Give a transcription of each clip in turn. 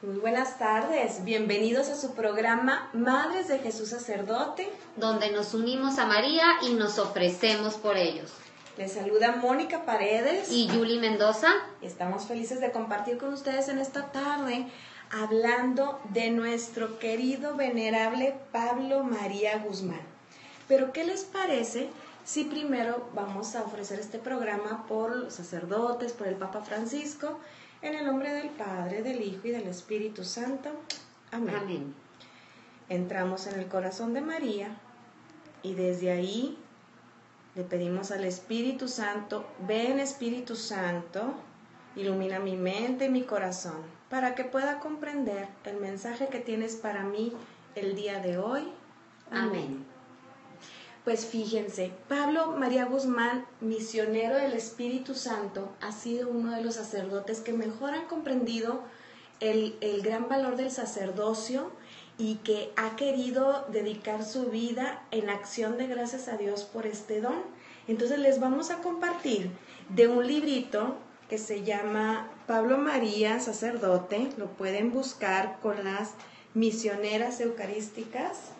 Muy buenas tardes, bienvenidos a su programa Madres de Jesús Sacerdote, donde nos unimos a María y nos ofrecemos por ellos. Les saluda Mónica Paredes y Yuli Mendoza. Estamos felices de compartir con ustedes en esta tarde hablando de nuestro querido venerable Pablo María Guzmán. Pero ¿qué les parece si primero vamos a ofrecer este programa por los sacerdotes, por el Papa Francisco, en el nombre del Padre, del Hijo y del Espíritu Santo? Amén. Amén. Entramos en el corazón de María y desde ahí le pedimos al Espíritu Santo: ven Espíritu Santo, ilumina mi mente y mi corazón para que pueda comprender el mensaje que tienes para mí el día de hoy. Amén. Pues fíjense, Pablo María Guzmán, misionero del Espíritu Santo, ha sido uno de los sacerdotes que mejor han comprendido el gran valor del sacerdocio y que ha querido dedicar su vida en acción de gracias a Dios por este don. Entonces les vamos a compartir de un librito que se llama Pablo María Sacerdote. Lo pueden buscar con las misioneras eucarísticas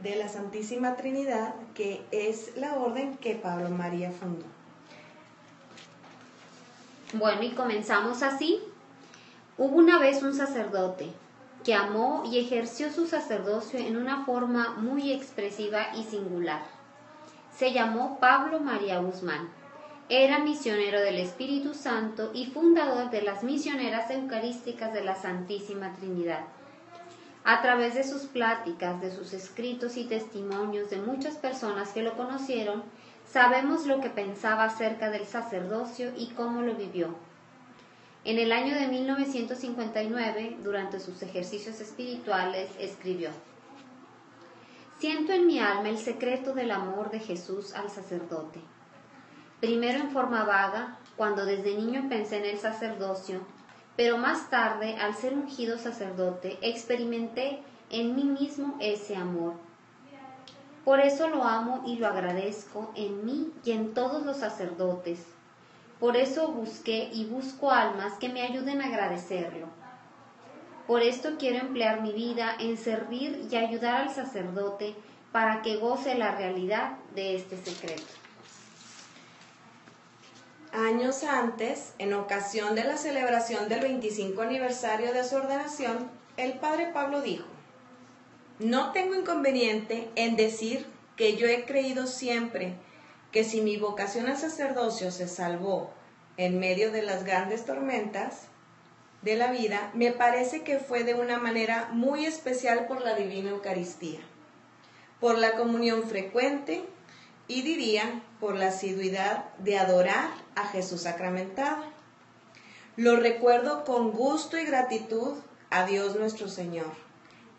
de la Santísima Trinidad, que es la orden que Pablo María fundó. Bueno, y comenzamos así. Hubo una vez un sacerdote que amó y ejerció su sacerdocio en una forma muy expresiva y singular. Se llamó Pablo María Guzmán. Era misionero del Espíritu Santo y fundador de las misioneras eucarísticas de la Santísima Trinidad. A través de sus pláticas, de sus escritos y testimonios de muchas personas que lo conocieron, sabemos lo que pensaba acerca del sacerdocio y cómo lo vivió. En el año de 1959, durante sus ejercicios espirituales, escribió: «Siento en mi alma el secreto del amor de Jesús al sacerdote. Primero en forma vaga, cuando desde niño pensé en el sacerdocio, pero más tarde, al ser ungido sacerdote, experimenté en mí mismo ese amor. Por eso lo amo y lo agradezco en mí y en todos los sacerdotes. Por eso busqué y busco almas que me ayuden a agradecerlo. Por esto quiero emplear mi vida en servir y ayudar al sacerdote para que goce la realidad de este secreto». Años antes, en ocasión de la celebración del 25 aniversario de su ordenación, el padre Pablo dijo: «No tengo inconveniente en decir que yo he creído siempre que si mi vocación al sacerdocio se salvó en medio de las grandes tormentas de la vida, me parece que fue de una manera muy especial por la Divina Eucaristía, por la comunión frecuente y diría por la asiduidad de adorar a Jesús sacramentado. Lo recuerdo con gusto y gratitud a Dios nuestro Señor.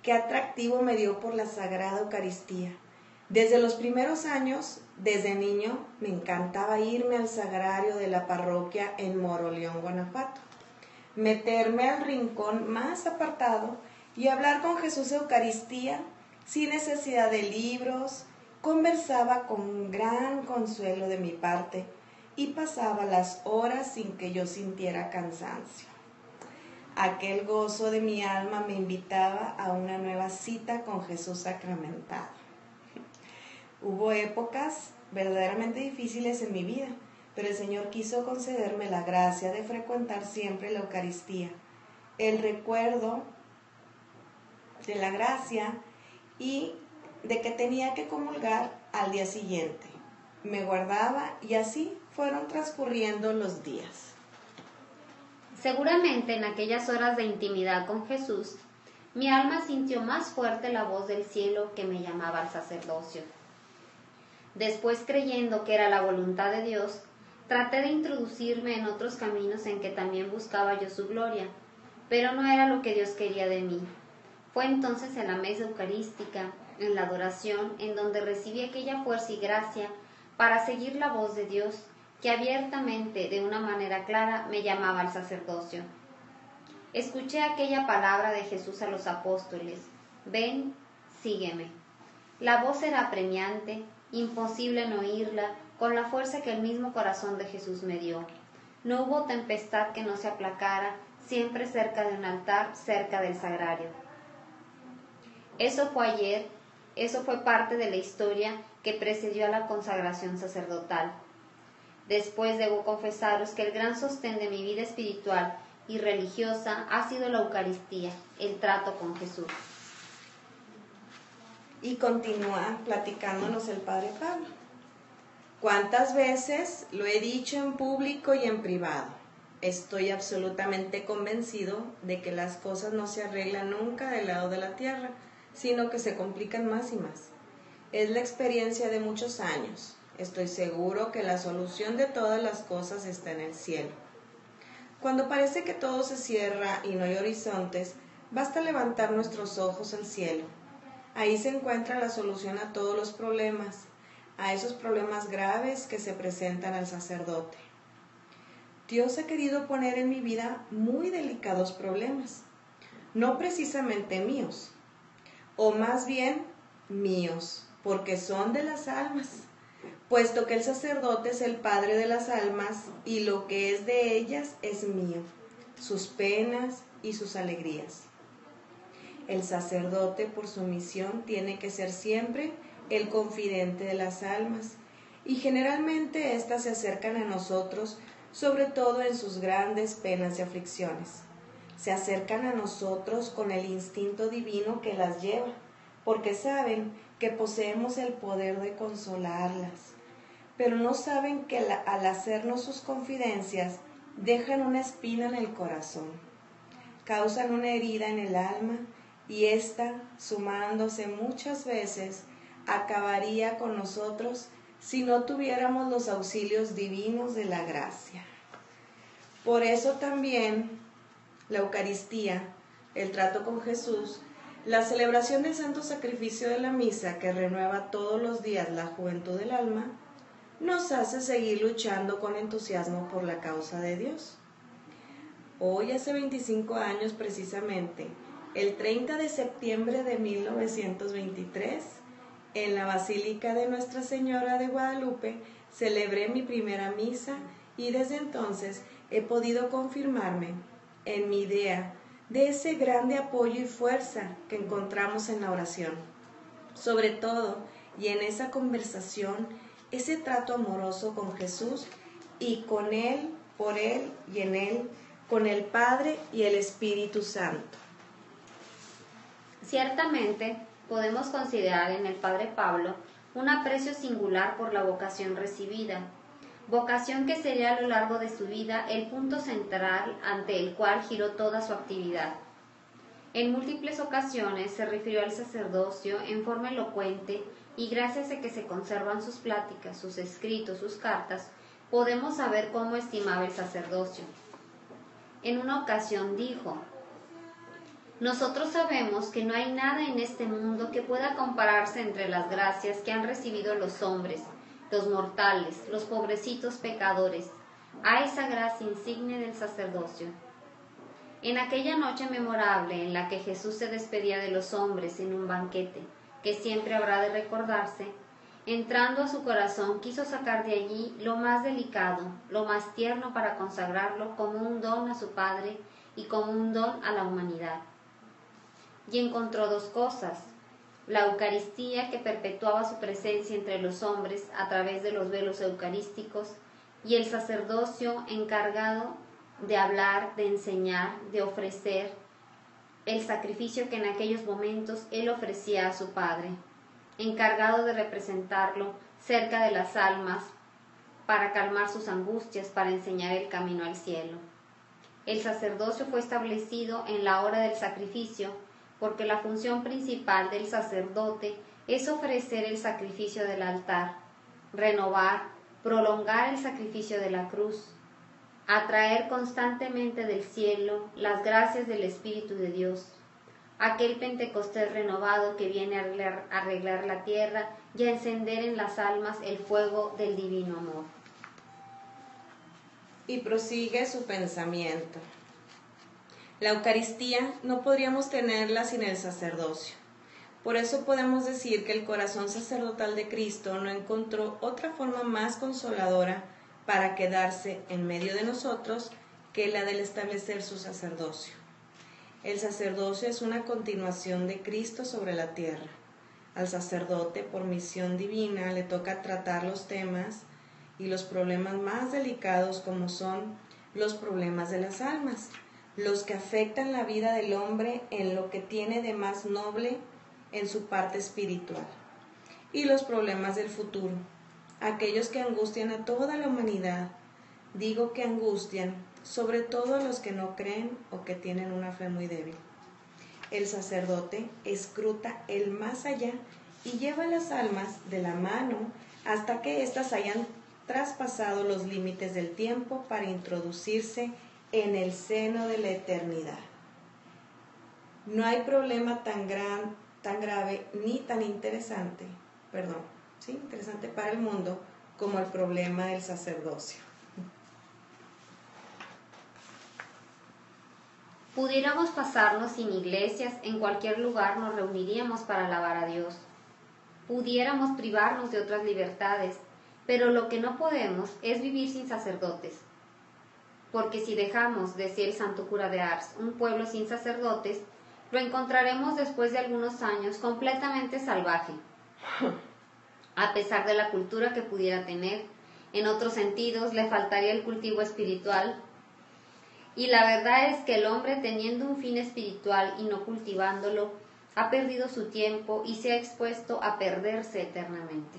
Qué atractivo me dio por la Sagrada Eucaristía. Desde los primeros años, desde niño, me encantaba irme al sagrario de la parroquia en Moroleón, Guanajuato, meterme al rincón más apartado y hablar con Jesús Eucaristía sin necesidad de libros. Conversaba con gran consuelo de mi parte y pasaba las horas sin que yo sintiera cansancio. Aquel gozo de mi alma me invitaba a una nueva cita con Jesús sacramentado. Hubo épocas verdaderamente difíciles en mi vida, pero el Señor quiso concederme la gracia de frecuentar siempre la Eucaristía, el recuerdo de la gracia y de que tenía que comulgar al día siguiente. Me guardaba y así fueron transcurriendo los días». Seguramente en aquellas horas de intimidad con Jesús, mi alma sintió más fuerte la voz del cielo que me llamaba al sacerdocio. Después, creyendo que era la voluntad de Dios, traté de introducirme en otros caminos en que también buscaba yo su gloria, pero no era lo que Dios quería de mí. Fue entonces en la mesa eucarística, en la adoración, en donde recibí aquella fuerza y gracia para seguir la voz de Dios, que abiertamente, de una manera clara, me llamaba al sacerdocio. Escuché aquella palabra de Jesús a los apóstoles: «Ven, sígueme». La voz era apremiante, imposible no oírla, con la fuerza que el mismo corazón de Jesús me dio. No hubo tempestad que no se aplacara, siempre cerca de un altar, cerca del sagrario. Eso fue parte de la historia que precedió a la consagración sacerdotal. Después debo confesaros que el gran sostén de mi vida espiritual y religiosa ha sido la Eucaristía, el trato con Jesús. Y continúa platicándonos el Padre Pablo. ¿Cuántas veces lo he dicho en público y en privado? Estoy absolutamente convencido de que las cosas no se arreglan nunca del lado de la tierra, sino que se complican más y más. Es la experiencia de muchos años. Estoy seguro que la solución de todas las cosas está en el cielo. Cuando parece que todo se cierra y no hay horizontes, basta levantar nuestros ojos al cielo. Ahí se encuentra la solución a todos los problemas, a esos problemas graves que se presentan al sacerdote. Dios ha querido poner en mi vida muy delicados problemas, no precisamente míos, o más bien míos, porque son de las almas, puesto que el sacerdote es el padre de las almas y lo que es de ellas es mío, sus penas y sus alegrías. El sacerdote, por su misión, tiene que ser siempre el confidente de las almas, y generalmente éstas se acercan a nosotros, sobre todo en sus grandes penas y aflicciones. Se acercan a nosotros con el instinto divino que las lleva, porque saben que poseemos el poder de consolarlas, pero no saben que al hacernos sus confidencias, dejan una espina en el corazón, causan una herida en el alma, y ésta, sumándose muchas veces, acabaría con nosotros si no tuviéramos los auxilios divinos de la gracia. Por eso también la Eucaristía, el trato con Jesús, la celebración del santo sacrificio de la misa que renueva todos los días la juventud del alma, nos hace seguir luchando con entusiasmo por la causa de Dios. Hoy, hace 25 años precisamente, el 30 de septiembre de 1923, en la Basílica de Nuestra Señora de Guadalupe, celebré mi primera misa y desde entonces he podido confirmarme en mi idea de ese grande apoyo y fuerza que encontramos en la oración. Sobre todo, y en esa conversación, ese trato amoroso con Jesús y con Él, por Él y en Él, con el Padre y el Espíritu Santo. Ciertamente, podemos considerar en el Padre Pablo un aprecio singular por la vocación recibida, vocación que sería a lo largo de su vida el punto central ante el cual giró toda su actividad. En múltiples ocasiones se refirió al sacerdocio en forma elocuente y gracias a que se conservan sus pláticas, sus escritos, sus cartas, podemos saber cómo estimaba el sacerdocio. En una ocasión dijo: nosotros sabemos que no hay nada en este mundo que pueda compararse entre las gracias que han recibido los hombres, los mortales, los pobrecitos pecadores, a esa gracia insigne del sacerdocio. En aquella noche memorable en la que Jesús se despedía de los hombres en un banquete, que siempre habrá de recordarse, entrando a su corazón quiso sacar de allí lo más delicado, lo más tierno para consagrarlo como un don a su Padre y como un don a la humanidad. Y encontró dos cosas: la Eucaristía, que perpetuaba su presencia entre los hombres a través de los velos eucarísticos, y el sacerdocio encargado de hablar, de enseñar, de ofrecer el sacrificio que en aquellos momentos él ofrecía a su Padre, encargado de representarlo cerca de las almas para calmar sus angustias, para enseñar el camino al cielo. El sacerdocio fue establecido en la hora del sacrificio, porque la función principal del sacerdote es ofrecer el sacrificio del altar, renovar, prolongar el sacrificio de la cruz, atraer constantemente del cielo las gracias del Espíritu de Dios, aquel Pentecostés renovado que viene a arreglar la tierra y a encender en las almas el fuego del divino amor. Y prosigue su pensamiento. La Eucaristía no podríamos tenerla sin el sacerdocio. Por eso podemos decir que el corazón sacerdotal de Cristo no encontró otra forma más consoladora para quedarse en medio de nosotros que la del establecer su sacerdocio. El sacerdocio es una continuación de Cristo sobre la tierra. Al sacerdote, por misión divina, le toca tratar los temas y los problemas más delicados, como son los problemas de las almas, los que afectan la vida del hombre en lo que tiene de más noble en su parte espiritual, y los problemas del futuro, aquellos que angustian a toda la humanidad. Digo que angustian, sobre todo a los que no creen o que tienen una fe muy débil. El sacerdote escruta el más allá y lleva las almas de la mano hasta que éstas hayan traspasado los límites del tiempo para introducirse en el seno de la eternidad. No hay problema tan grave ni tan interesante para el mundo como el problema del sacerdocio. Pudiéramos pasarnos sin iglesias, en cualquier lugar nos reuniríamos para alabar a Dios. Pudiéramos privarnos de otras libertades, pero lo que no podemos es vivir sin sacerdotes. Porque si dejamos, decía el santo cura de Ars, un pueblo sin sacerdotes, lo encontraremos después de algunos años completamente salvaje. A pesar de la cultura que pudiera tener, en otros sentidos le faltaría el cultivo espiritual. Y la verdad es que el hombre, teniendo un fin espiritual y no cultivándolo, ha perdido su tiempo y se ha expuesto a perderse eternamente.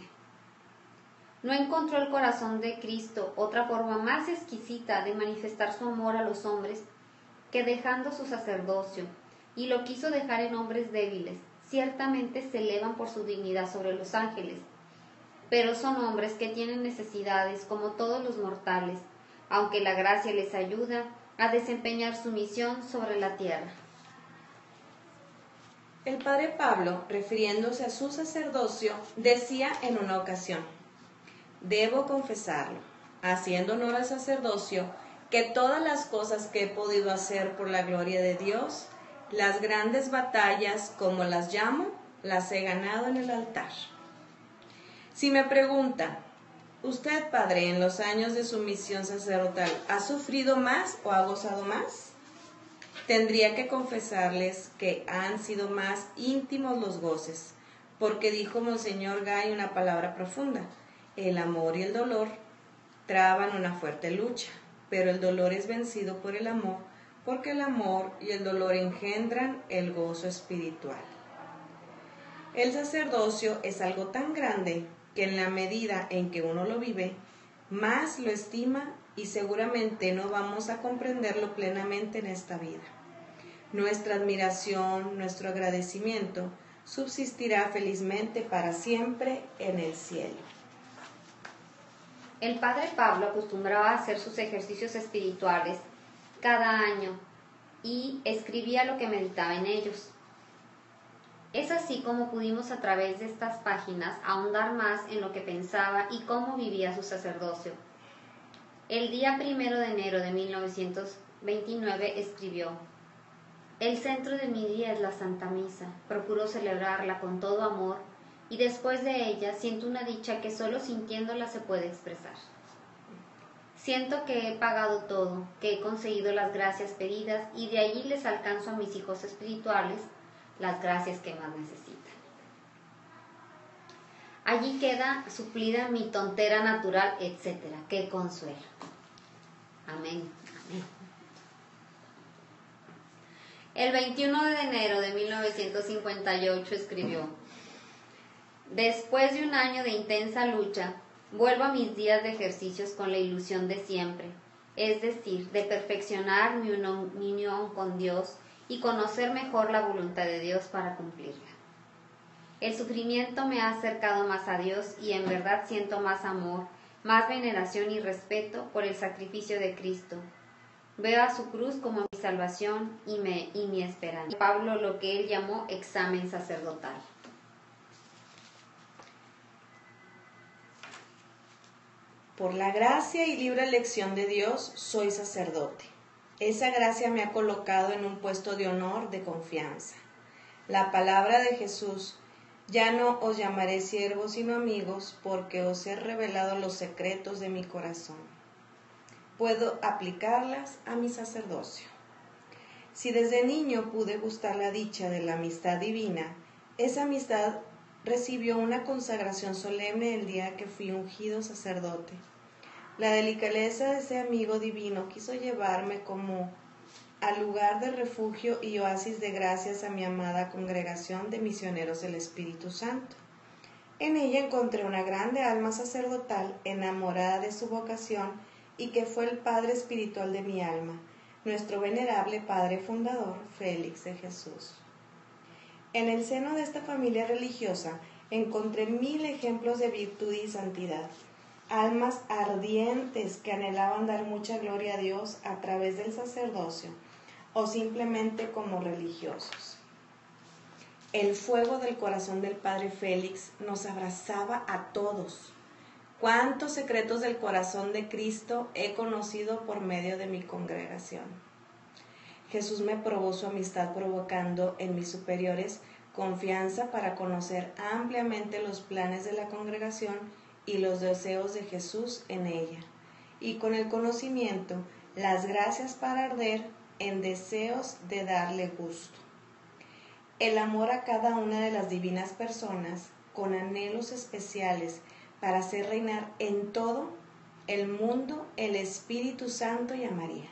¿No encontró el corazón de Cristo otra forma más exquisita de manifestar su amor a los hombres que dejando su sacerdocio, y lo quiso dejar en hombres débiles? Ciertamente se elevan por su dignidad sobre los ángeles, pero son hombres que tienen necesidades como todos los mortales, aunque la gracia les ayuda a desempeñar su misión sobre la tierra. El padre Pablo, refiriéndose a su sacerdocio, decía en una ocasión: debo confesarlo, haciendo honor al sacerdocio, que todas las cosas que he podido hacer por la gloria de Dios, las grandes batallas, como las llamo, las he ganado en el altar. Si me preguntan, ¿usted, padre, en los años de su misión sacerdotal, ha sufrido más o ha gozado más? Tendría que confesarles que han sido más íntimos los goces, porque dijo Monseñor Gay una palabra profunda: el amor y el dolor traban una fuerte lucha, pero el dolor es vencido por el amor, porque el amor y el dolor engendran el gozo espiritual. El sacerdocio es algo tan grande que en la medida en que uno lo vive, más lo estima, y seguramente no vamos a comprenderlo plenamente en esta vida. Nuestra admiración, nuestro agradecimiento subsistirá felizmente para siempre en el cielo. El padre Pablo acostumbraba a hacer sus ejercicios espirituales cada año y escribía lo que meditaba en ellos. Es así como pudimos, a través de estas páginas, ahondar más en lo que pensaba y cómo vivía su sacerdocio. El día 1 de enero de 1929 escribió: el centro de mi día es la Santa Misa. Procuro celebrarla con todo amor, y después de ella siento una dicha que solo sintiéndola se puede expresar. Siento que he pagado todo, que he conseguido las gracias pedidas, y de allí les alcanzo a mis hijos espirituales las gracias que más necesitan. Allí queda suplida mi tontera natural, etc. ¡Qué consuelo! Amén, amén. El 21 de enero de 1958 escribió: después de un año de intensa lucha, vuelvo a mis días de ejercicios con la ilusión de siempre, es decir, de perfeccionar mi unión con Dios y conocer mejor la voluntad de Dios para cumplirla. El sufrimiento me ha acercado más a Dios, y en verdad siento más amor, más veneración y respeto por el sacrificio de Cristo. Veo a su cruz como mi salvación y mi esperanza. Pablo, lo que él llamó examen sacerdotal. Por la gracia y libre elección de Dios, soy sacerdote. Esa gracia me ha colocado en un puesto de honor, de confianza. La palabra de Jesús: ya no os llamaré siervos sino amigos, porque os he revelado los secretos de mi corazón. puedo aplicarlas a mi sacerdocio. Si desde niño pude gustar la dicha de la amistad divina, esa amistad recibió una consagración solemne el día que fui ungido sacerdote. La delicadeza de ese amigo divino quiso llevarme como al lugar de refugio y oasis de gracias a mi amada congregación de misioneros del Espíritu Santo. En ella encontré una grande alma sacerdotal enamorada de su vocación y que fue el padre espiritual de mi alma, nuestro venerable padre fundador, Félix de Jesús. En el seno de esta familia religiosa encontré 1000 ejemplos de virtud y santidad, almas ardientes que anhelaban dar mucha gloria a Dios a través del sacerdocio o simplemente como religiosos. El fuego del corazón del padre Félix nos abrazaba a todos. Cuántos secretos del corazón de Cristo he conocido por medio de mi congregación. Jesús me probó su amistad provocando en mis superiores confianza para conocer ampliamente los planes de la congregación y los deseos de Jesús en ella, y con el conocimiento, las gracias para arder en deseos de darle gusto. El amor a cada una de las divinas personas, con anhelos especiales para hacer reinar en todo el mundo el Espíritu Santo y a María.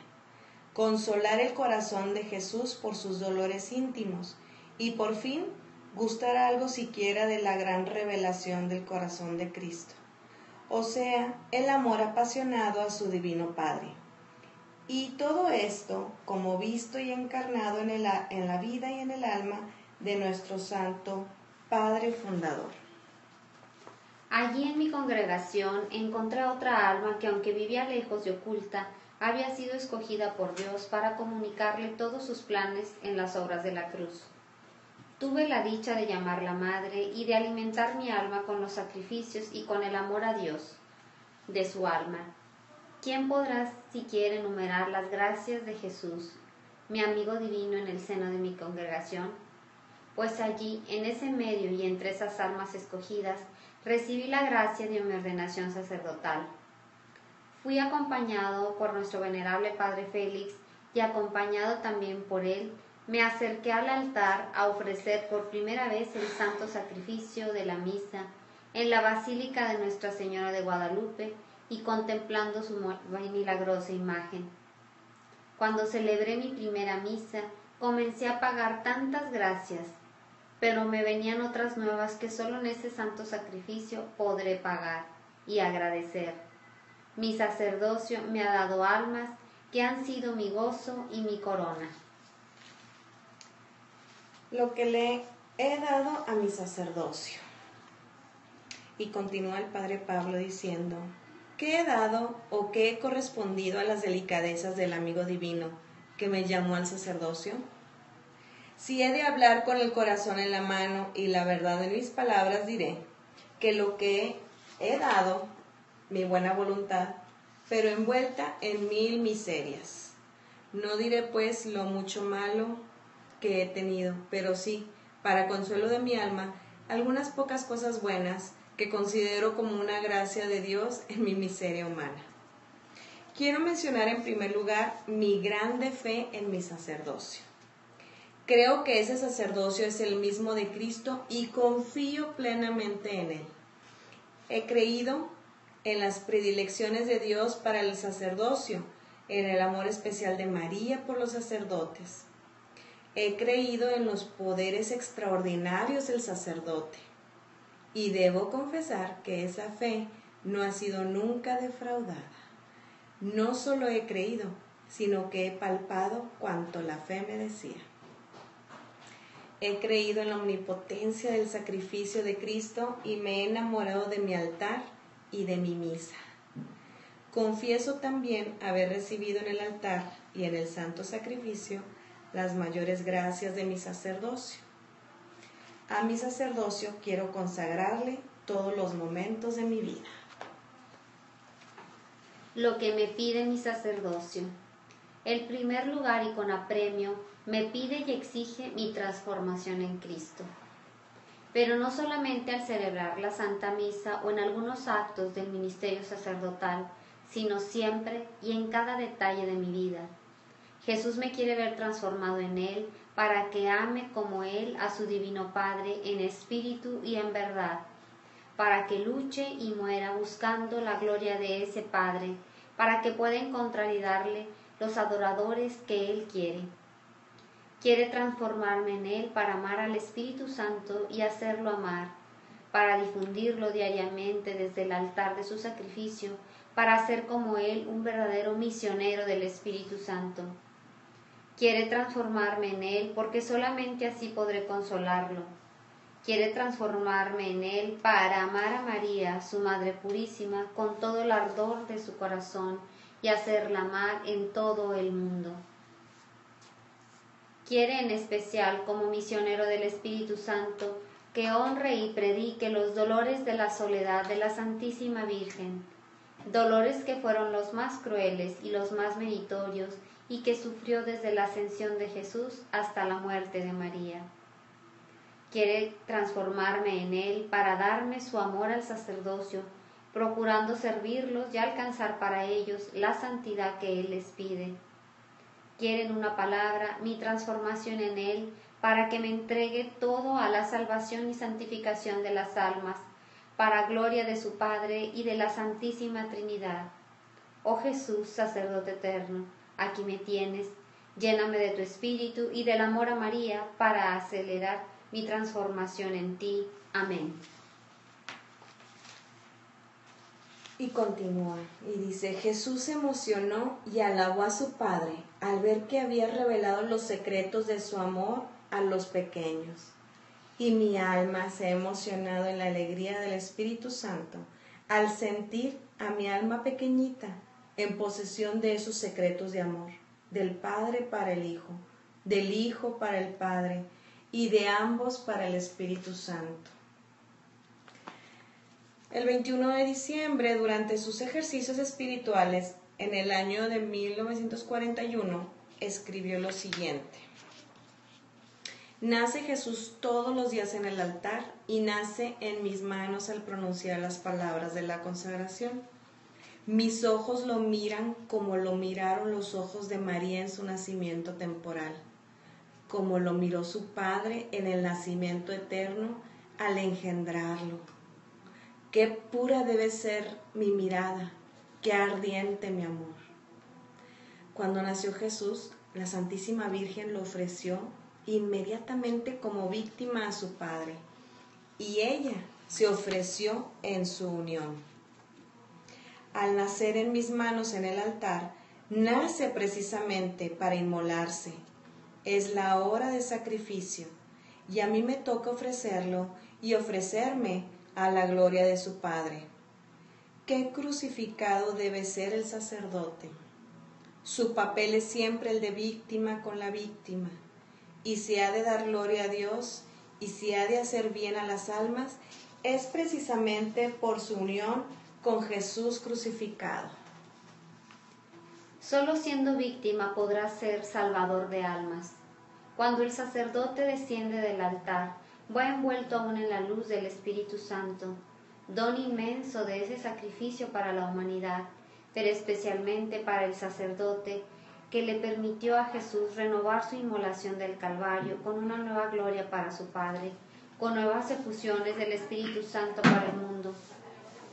Consolar el corazón de Jesús por sus dolores íntimos y por fin gustar algo siquiera de la gran revelación del corazón de Cristo, o sea, el amor apasionado a su divino Padre. Y todo esto como visto y encarnado en la vida y en el alma de nuestro Santo Padre Fundador. Allí en mi congregación encontré otra alma que, aunque vivía lejos y oculta, había sido escogida por Dios para comunicarle todos sus planes en las obras de la cruz. Tuve la dicha de llamarla madre y de alimentar mi alma con los sacrificios y con el amor a Dios de su alma. ¿Quién podrá siquiera enumerar las gracias de Jesús, mi amigo divino en el seno de mi congregación? Pues allí, en ese medio y entre esas almas escogidas, recibí la gracia de mi ordenación sacerdotal. Fui acompañado por nuestro venerable Padre Félix y acompañado también por él, me acerqué al altar a ofrecer por primera vez el santo sacrificio de la misa en la Basílica de Nuestra Señora de Guadalupe y contemplando su milagrosa imagen. Cuando celebré mi primera misa, comencé a pagar tantas gracias, pero me venían otras nuevas que solo en ese santo sacrificio podré pagar y agradecer. Mi sacerdocio me ha dado almas que han sido mi gozo y mi corona. Lo que le he dado a mi sacerdocio. Y continúa el padre Pablo diciendo, ¿qué he dado o qué he correspondido a las delicadezas del amigo divino que me llamó al sacerdocio? Si he de hablar con el corazón en la mano y la verdad en mis palabras, diré que lo que he dado, mi buena voluntad, pero envuelta en 1000 miserias. No diré pues lo mucho malo que he tenido, pero sí, para consuelo de mi alma, algunas pocas cosas buenas que considero como una gracia de Dios en mi miseria humana. Quiero mencionar en primer lugar mi grande fe en mi sacerdocio. Creo que ese sacerdocio es el mismo de Cristo y confío plenamente en él. He creído en las predilecciones de Dios para el sacerdocio, en el amor especial de María por los sacerdotes. He creído en los poderes extraordinarios del sacerdote y debo confesar que esa fe no ha sido nunca defraudada. No solo he creído, sino que he palpado cuanto la fe me decía. He creído en la omnipotencia del sacrificio de Cristo y me he enamorado de mi altar y de mi misa. Confieso también haber recibido en el altar y en el santo sacrificio las mayores gracias de mi sacerdocio. A mi sacerdocio quiero consagrarle todos los momentos de mi vida. Lo que me pide mi sacerdocio. En primer lugar y con apremio, me pide y exige mi transformación en Cristo. Pero no solamente al celebrar la Santa Misa o en algunos actos del ministerio sacerdotal, sino siempre y en cada detalle de mi vida. Jesús me quiere ver transformado en Él para que ame como Él a su Divino Padre en espíritu y en verdad, para que luche y muera buscando la gloria de ese Padre, para que pueda encontrar y darle los adoradores que Él quiere. Quiere transformarme en Él para amar al Espíritu Santo y hacerlo amar, para difundirlo diariamente desde el altar de su sacrificio, para hacer como Él un verdadero misionero del Espíritu Santo. Quiere transformarme en Él porque solamente así podré consolarlo. Quiere transformarme en Él para amar a María, su Madre Purísima, con todo el ardor de su corazón y hacerla amar en todo el mundo. Quiere en especial, como misionero del Espíritu Santo, que honre y predique los dolores de la soledad de la Santísima Virgen, dolores que fueron los más crueles y los más meritorios y que sufrió desde la ascensión de Jesús hasta la muerte de María. Quiere transformarme en Él para darme su amor al sacerdocio, procurando servirlos y alcanzar para ellos la santidad que Él les pide. Quiere en una palabra mi transformación en Él para que me entregue todo a la salvación y santificación de las almas, para gloria de su Padre y de la Santísima Trinidad. Oh Jesús, sacerdote eterno, aquí me tienes, lléname de tu espíritu y del amor a María para acelerar mi transformación en ti. Amén. Y continúa, y dice, Jesús se emocionó y alabó a su Padre al ver que había revelado los secretos de su amor a los pequeños. Y mi alma se ha emocionado en la alegría del Espíritu Santo al sentir a mi alma pequeñita en posesión de esos secretos de amor, del Padre para el Hijo, del Hijo para el Padre y de ambos para el Espíritu Santo. El 21 de diciembre, durante sus ejercicios espirituales, en el año de 1941, escribió lo siguiente. Nace Jesús todos los días en el altar y nace en mis manos al pronunciar las palabras de la consagración. Mis ojos lo miran como lo miraron los ojos de María en su nacimiento temporal, como lo miró su Padre en el nacimiento eterno al engendrarlo. Qué pura debe ser mi mirada, qué ardiente mi amor. Cuando nació Jesús, la Santísima Virgen lo ofreció inmediatamente como víctima a su Padre, y ella se ofreció en su unión. Al nacer en mis manos en el altar, nace precisamente para inmolarse. Es la hora de sacrificio, y a mí me toca ofrecerlo y ofrecerme a la gloria de su Padre. Qué crucificado debe ser el sacerdote. Su papel es siempre el de víctima con la víctima, y si ha de dar gloria a Dios y si ha de hacer bien a las almas, es precisamente por su unión con Jesús crucificado. Solo siendo víctima podrá ser salvador de almas. Cuando el sacerdote desciende del altar, va envuelto aún en la luz del Espíritu Santo, don inmenso de ese sacrificio para la humanidad, pero especialmente para el sacerdote, que le permitió a Jesús renovar su inmolación del Calvario con una nueva gloria para su Padre, con nuevas efusiones del Espíritu Santo para el mundo.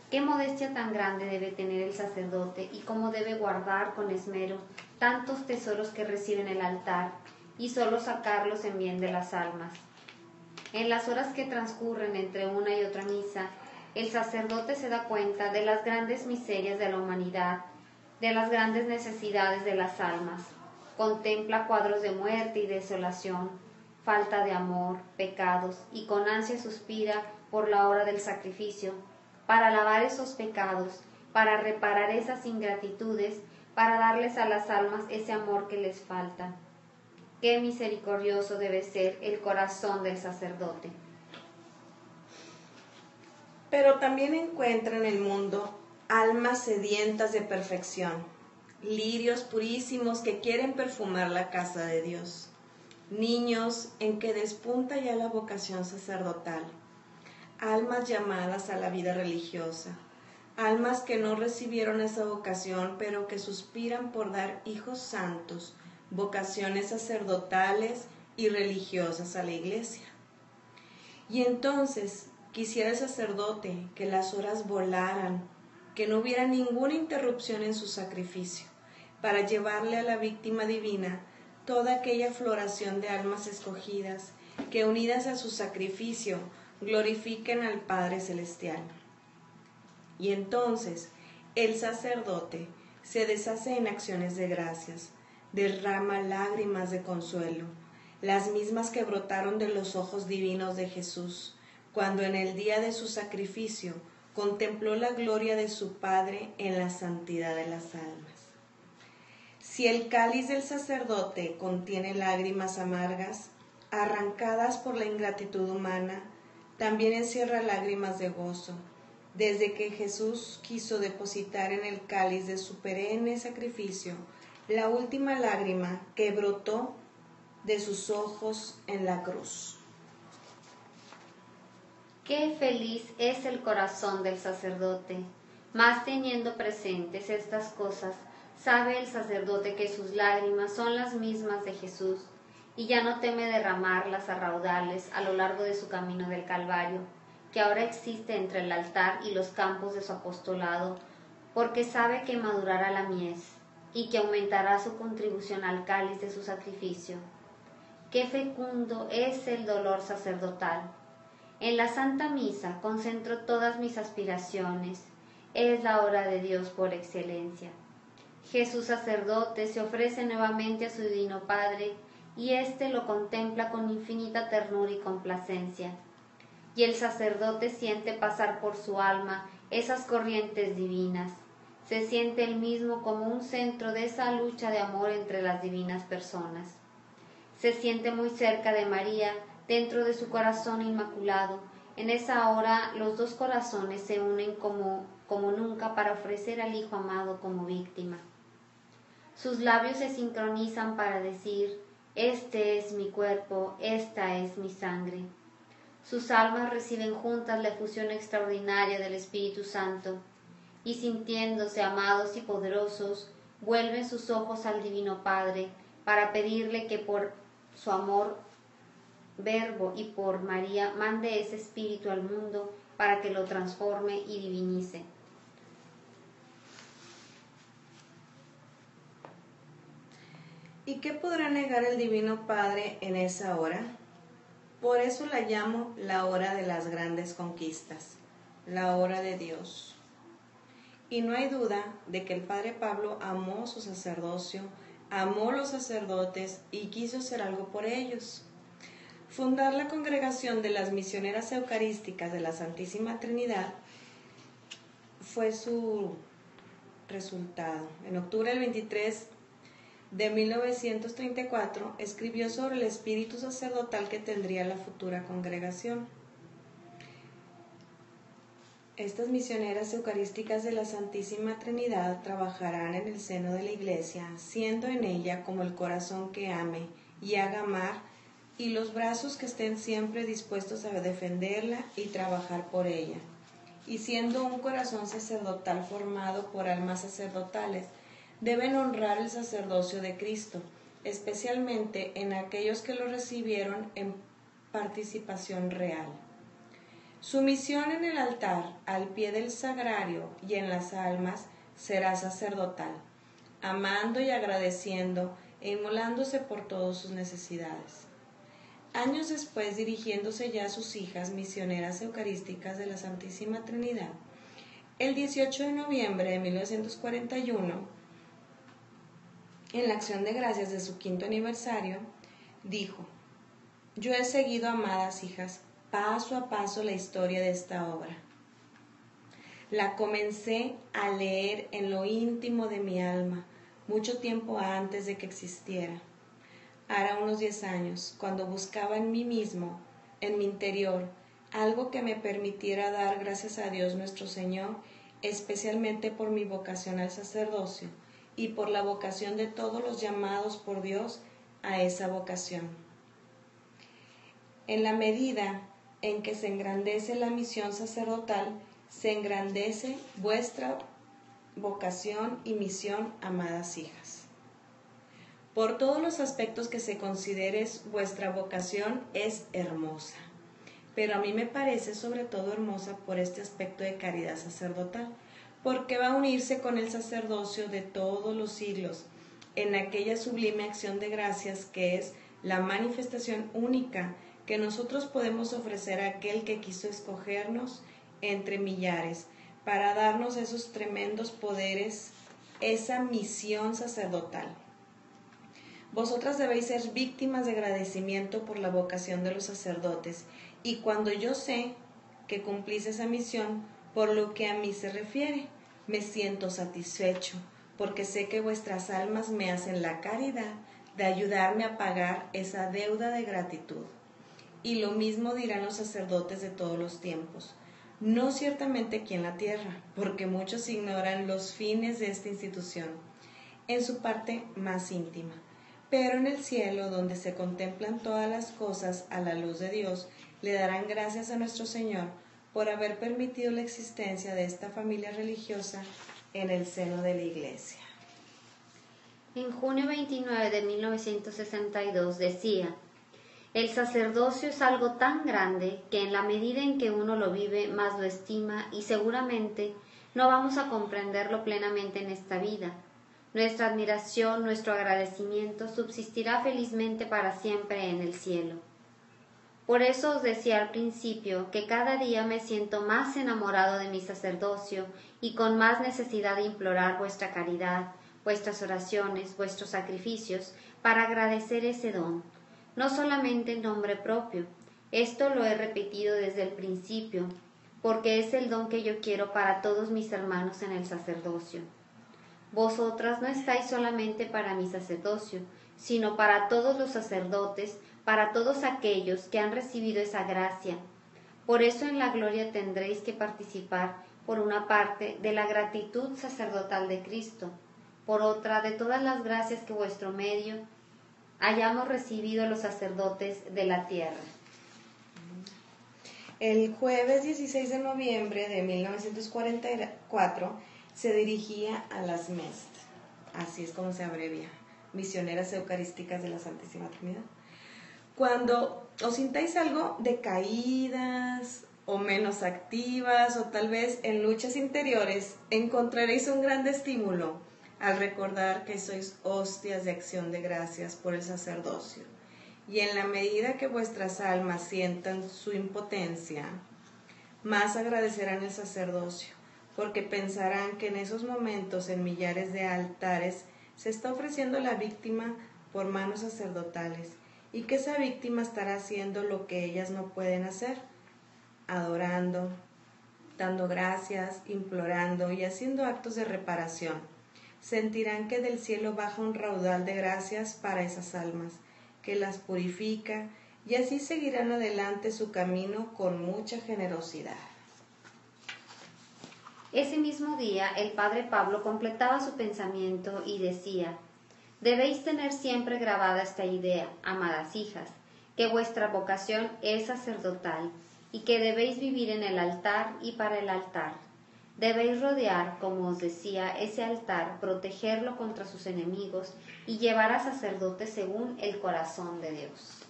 Qué modestia tan grande debe tener el sacerdote y cómo debe guardar con esmero tantos tesoros que recibe en el altar y solo sacarlos en bien de las almas. En las horas que transcurren entre una y otra misa, el sacerdote se da cuenta de las grandes miserias de la humanidad, de las grandes necesidades de las almas. Contempla cuadros de muerte y desolación, falta de amor, pecados, y con ansia suspira por la hora del sacrificio, para lavar esos pecados, para reparar esas ingratitudes, para darles a las almas ese amor que les falta. Qué misericordioso debe ser el corazón del sacerdote. Pero también encuentra en el mundo almas sedientas de perfección, lirios purísimos que quieren perfumar la casa de Dios, niños en que despunta ya la vocación sacerdotal, almas llamadas a la vida religiosa, almas que no recibieron esa vocación, pero que suspiran por dar hijos santos, vocaciones sacerdotales y religiosas a la iglesia. Y entonces quisiera el sacerdote que las horas volaran, que no hubiera ninguna interrupción en su sacrificio, para llevarle a la víctima divina toda aquella floración de almas escogidas que, unidas a su sacrificio, glorifiquen al Padre Celestial. Y entonces el sacerdote se deshace en acciones de gracias, derrama lágrimas de consuelo, las mismas que brotaron de los ojos divinos de Jesús, cuando en el día de su sacrificio contempló la gloria de su Padre en la santidad de las almas. Si el cáliz del sacerdote contiene lágrimas amargas, arrancadas por la ingratitud humana, también encierra lágrimas de gozo, desde que Jesús quiso depositar en el cáliz de su perenne sacrificio la última lágrima que brotó de sus ojos en la cruz. Qué feliz es el corazón del sacerdote, más teniendo presentes estas cosas, sabe el sacerdote que sus lágrimas son las mismas de Jesús, y ya no teme derramarlas a raudales a lo largo de su camino del Calvario, que ahora existe entre el altar y los campos de su apostolado, porque sabe que madurará la mies, y que aumentará su contribución al cáliz de su sacrificio. Qué fecundo es el dolor sacerdotal. En la Santa Misa concentro todas mis aspiraciones, es la hora de Dios por excelencia. Jesús sacerdote se ofrece nuevamente a su divino Padre, y éste lo contempla con infinita ternura y complacencia. Y el sacerdote siente pasar por su alma esas corrientes divinas. Se siente él mismo como un centro de esa lucha de amor entre las divinas personas. Se siente muy cerca de María, dentro de su corazón inmaculado. En esa hora los dos corazones se unen como nunca para ofrecer al Hijo amado como víctima. Sus labios se sincronizan para decir: este es mi cuerpo, esta es mi sangre. Sus almas reciben juntas la efusión extraordinaria del Espíritu Santo, y sintiéndose amados y poderosos, vuelven sus ojos al Divino Padre para pedirle que por su amor Verbo y por María mande ese Espíritu al mundo para que lo transforme y divinice. ¿Y qué podrá negar el Divino Padre en esa hora? Por eso la llamo la hora de las grandes conquistas, la hora de Dios. Y no hay duda de que el Padre Pablo amó su sacerdocio, amó los sacerdotes y quiso hacer algo por ellos. Fundar la congregación de las misioneras eucarísticas de la Santísima Trinidad fue su resultado. En octubre del 23 de 1934 escribió sobre el espíritu sacerdotal que tendría la futura congregación. Estas misioneras eucarísticas de la Santísima Trinidad trabajarán en el seno de la Iglesia, siendo en ella como el corazón que ame y haga amar, y los brazos que estén siempre dispuestos a defenderla y trabajar por ella. Y siendo un corazón sacerdotal formado por almas sacerdotales, deben honrar el sacerdocio de Cristo, especialmente en aquellos que lo recibieron en participación real. Su misión en el altar, al pie del sagrario y en las almas será sacerdotal, amando y agradeciendo e inmolándose por todas sus necesidades. Años después, dirigiéndose ya a sus hijas misioneras eucarísticas de la Santísima Trinidad, el 18 de noviembre de 1941, en la acción de gracias de su 5º aniversario, dijo: yo he seguido, amadas hijas, paso a paso la historia de esta obra. La comencé a leer en lo íntimo de mi alma, mucho tiempo antes de que existiera. Hará unos 10 años, cuando buscaba en mí mismo, en mi interior, algo que me permitiera dar gracias a Dios nuestro Señor, especialmente por mi vocación al sacerdocio y por la vocación de todos los llamados por Dios a esa vocación. En la medida en que se engrandece la misión sacerdotal, se engrandece vuestra vocación y misión, amadas hijas. Por todos los aspectos que se consideres, vuestra vocación es hermosa, pero a mí me parece sobre todo hermosa por este aspecto de caridad sacerdotal, porque va a unirse con el sacerdocio de todos los siglos, en aquella sublime acción de gracias que es la manifestación única que nosotros podemos ofrecer a aquel que quiso escogernos entre millares para darnos esos tremendos poderes, esa misión sacerdotal. Vosotras debéis ser víctimas de agradecimiento por la vocación de los sacerdotes, y cuando yo sé que cumplís esa misión, por lo que a mí se refiere, me siento satisfecho, porque sé que vuestras almas me hacen la caridad de ayudarme a pagar esa deuda de gratitud. Y lo mismo dirán los sacerdotes de todos los tiempos, no ciertamente aquí en la tierra, porque muchos ignoran los fines de esta institución, en su parte más íntima, pero en el cielo, donde se contemplan todas las cosas a la luz de Dios, le darán gracias a nuestro Señor por haber permitido la existencia de esta familia religiosa en el seno de la Iglesia. En junio 29 de 1962 decía: el sacerdocio es algo tan grande que en la medida en que uno lo vive más lo estima, y seguramente no vamos a comprenderlo plenamente en esta vida. Nuestra admiración, nuestro agradecimiento subsistirá felizmente para siempre en el cielo. Por eso os decía al principio que cada día me siento más enamorado de mi sacerdocio y con más necesidad de implorar vuestra caridad, vuestras oraciones, vuestros sacrificios, para agradecer ese don, no solamente en nombre propio. Esto lo he repetido desde el principio, porque es el don que yo quiero para todos mis hermanos en el sacerdocio. Vosotras no estáis solamente para mi sacerdocio, sino para todos los sacerdotes, para todos aquellos que han recibido esa gracia. Por eso en la gloria tendréis que participar, por una parte, de la gratitud sacerdotal de Cristo, por otra, de todas las gracias que vuestro medio hayamos recibido los sacerdotes de la tierra. El jueves 16 de noviembre de 1944 se dirigía a las MEST, así es como se abrevia, Misioneras Eucarísticas de la Santísima Trinidad. Cuando os sintáis algo decaídas o menos activas, o tal vez en luchas interiores, encontraréis un gran estímulo al recordar que sois hostias de acción de gracias por el sacerdocio. Y en la medida que vuestras almas sientan su impotencia, más agradecerán el sacerdocio, porque pensarán que en esos momentos en millares de altares se está ofreciendo la víctima por manos sacerdotales, y que esa víctima estará haciendo lo que ellas no pueden hacer, adorando, dando gracias, implorando y haciendo actos de reparación. Sentirán que del cielo baja un raudal de gracias para esas almas, que las purifica, y así seguirán adelante su camino con mucha generosidad. Ese mismo día el padre Pablo completaba su pensamiento y decía: debéis tener siempre grabada esta idea, amadas hijas, que vuestra vocación es sacerdotal y que debéis vivir en el altar y para el altar. Debéis rodear, como os decía, ese altar, protegerlo contra sus enemigos y llevar a sacerdotes según el corazón de Dios.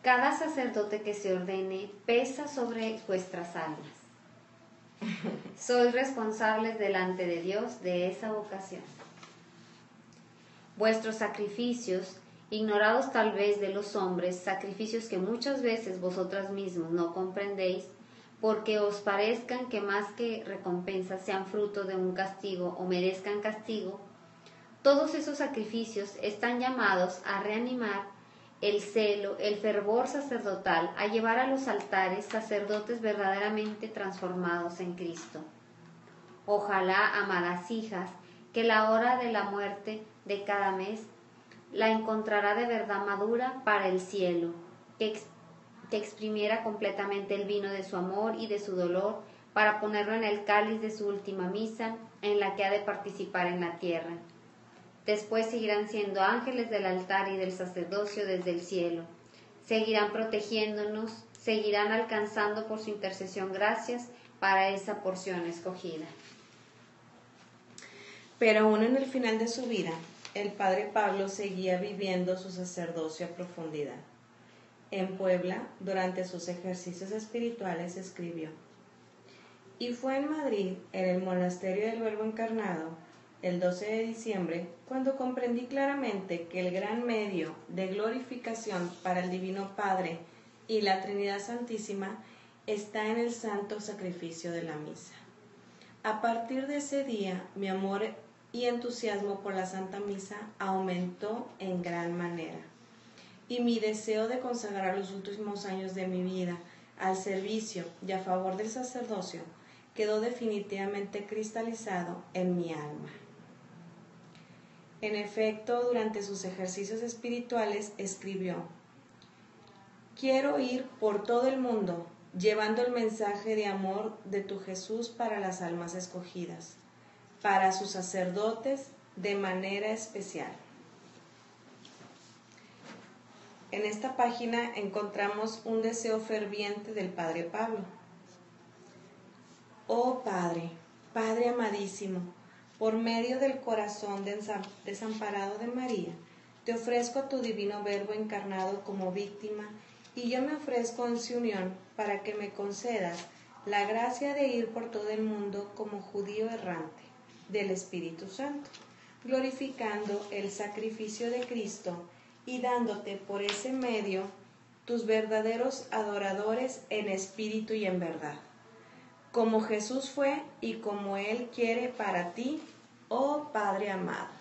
Cada sacerdote que se ordene pesa sobre vuestras almas. Sois responsables delante de Dios de esa vocación. Vuestros sacrificios, ignorados tal vez de los hombres, sacrificios que muchas veces vosotras mismos no comprendéis, porque os parezcan que más que recompensas sean fruto de un castigo o merezcan castigo, todos esos sacrificios están llamados a reanimar el celo, el fervor sacerdotal, a llevar a los altares sacerdotes verdaderamente transformados en Cristo. Ojalá, amadas hijas, que la hora de la muerte de cada mes la encontrará de verdad madura para el cielo, que exprimiera completamente el vino de su amor y de su dolor para ponerlo en el cáliz de su última misa, en la que ha de participar en la tierra. Después seguirán siendo ángeles del altar y del sacerdocio desde el cielo. Seguirán protegiéndonos, seguirán alcanzando por su intercesión gracias para esa porción escogida. Pero aún en el final de su vida, el padre Pablo seguía viviendo su sacerdocio a profundidad. En Puebla, durante sus ejercicios espirituales, escribió: y fue en Madrid, en el monasterio del Verbo Encarnado, el 12 de diciembre, cuando comprendí claramente que el gran medio de glorificación para el Divino Padre y la Trinidad Santísima está en el santo sacrificio de la misa. A partir de ese día, mi amor y entusiasmo por la Santa Misa aumentó en gran manera, y mi deseo de consagrar los últimos años de mi vida al servicio y a favor del sacerdocio quedó definitivamente cristalizado en mi alma. En efecto, durante sus ejercicios espirituales escribió: quiero ir por todo el mundo llevando el mensaje de amor de tu Jesús para las almas escogidas, para sus sacerdotes de manera especial. En esta página encontramos un deseo ferviente del Padre Pablo. Oh Padre, Padre amadísimo, por medio del corazón desamparado de María, te ofrezco tu divino Verbo encarnado como víctima, y yo me ofrezco en su unión para que me concedas la gracia de ir por todo el mundo como judío errante del Espíritu Santo, glorificando el sacrificio de Cristo y dándote por ese medio tus verdaderos adoradores en espíritu y en verdad, como Jesús fue y como Él quiere para ti, oh Padre amado.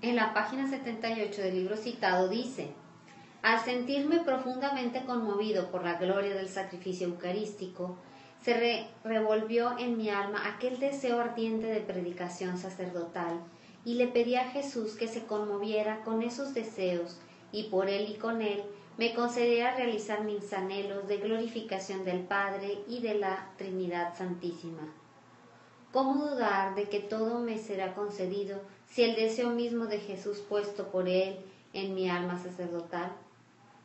En la página 78 del libro citado dice: al sentirme profundamente conmovido por la gloria del sacrificio eucarístico, se revolvió en mi alma aquel deseo ardiente de predicación sacerdotal, y le pedí a Jesús que se conmoviera con esos deseos, y por él y con él me concediera realizar mis anhelos de glorificación del Padre y de la Trinidad Santísima. ¿Cómo dudar de que todo me será concedido si el deseo mismo de Jesús puesto por él en mi alma sacerdotal?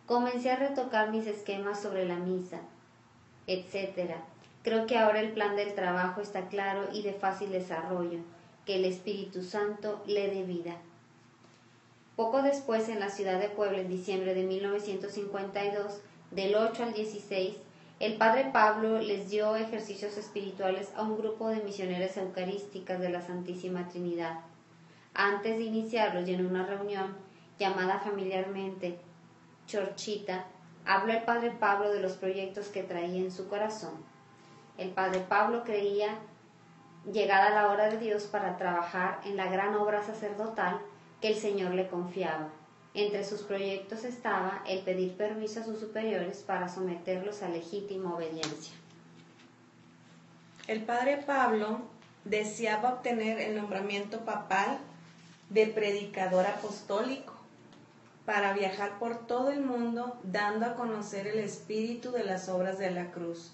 Comencé a retocar mis esquemas sobre la misa, etc. Creo que ahora el plan del trabajo está claro y de fácil desarrollo, que el Espíritu Santo le dé vida. Poco después, en la ciudad de Puebla, en diciembre de 1952, del 8 al 16, el padre Pablo les dio ejercicios espirituales a un grupo de misioneras eucarísticas de la Santísima Trinidad. Antes de iniciarlos y en una reunión llamada familiarmente Chorchita, habló el padre Pablo de los proyectos que traía en su corazón. El padre Pablo creía llegada la hora de Dios para trabajar en la gran obra sacerdotal que el Señor le confiaba. Entre sus proyectos estaba el pedir permiso a sus superiores para someterlos a legítima obediencia. El padre Pablo deseaba obtener el nombramiento papal de predicador apostólico para viajar por todo el mundo dando a conocer el espíritu de las obras de la cruz,